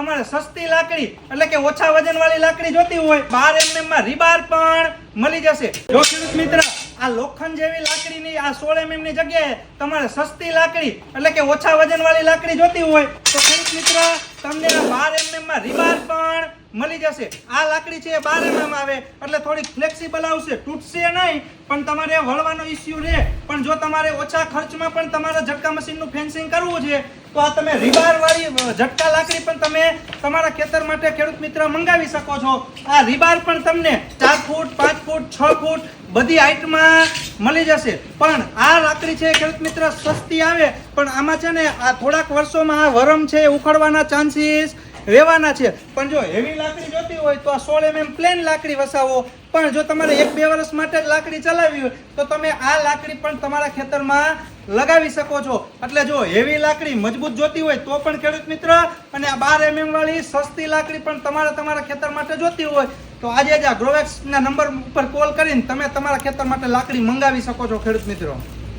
તમારે સસ્તી લાકડી એટલે કે ઓછા વજન વાળી લાકડી જોતી હોય 12 mm માં રીબાર પણ મળી જશે। જો ખેડૂત મિત્ર આ લોખંડ જેવી લાકડીની આ 16 mm ની જગ્યાએ તમારે સસ્તી લાકડી એટલે કે ઓછા વજન વાળી લાકડી જોતી હોય તો ખેડૂત મિત્ર તમને આ 12 mm માં રીબાર પણ મળી જશે। આ લાકડી છે 12 mm આવે એટલે થોડી ફ્લેક્સિબલ આવશે, તૂટશે નહીં, પણ તમારે વળવાનો ઇશ્યુ રહે। પણ જો તમારે ઓછા ખર્ચમાં પણ તમારે ઝટકા મશીનનું ફેન્સિંગ કરવું છે તો આ તમે રીબાર વાળી ઝટકા લાકડી પણ તમે તમારા ખેતર માટે ખેડૂત મિત્ર મંગાવી શકો છો। આ રીબાર પણ તમને 4 ફૂટ 5 ફૂટ 6 ફૂટ બધી હાઈટમાં મળી જશે। પણ આ લાકડી છે ખેડૂત મિત્ર સસ્તી આવે, પણ આમાં છે ને આ થોડાક વર્ષોમાં આ વરમ છે ઉખડવાના ચાન્સીસ રહેવાના છે। પણ જો હેવી લાકડી જોતી હોય તો આ 16 mm પ્લેન લાકડી વસાવો। પણ જો તમારે 1-2 વર્ષ માટે જ લાકડી ચલાવવી હોય તો તમે આ લાકડી પણ તમારા ખેતરમાં લગાવી શકો છો। એટલે જો હેવી લાકડી મજબૂત જોતી હોય તો પણ ખેડૂત મિત્ર અને આ 12 mm વાળી સસ્તી લાકડી પણ તમારા ખેતર માટે જોતી હોય તો આજે જ આ ગ્રોવેક્સ ના નંબર ઉપર કોલ કરીને તમે તમારા ખેતર માટે લાકડી મંગાવી શકો છો ખેડૂત મિત્રો।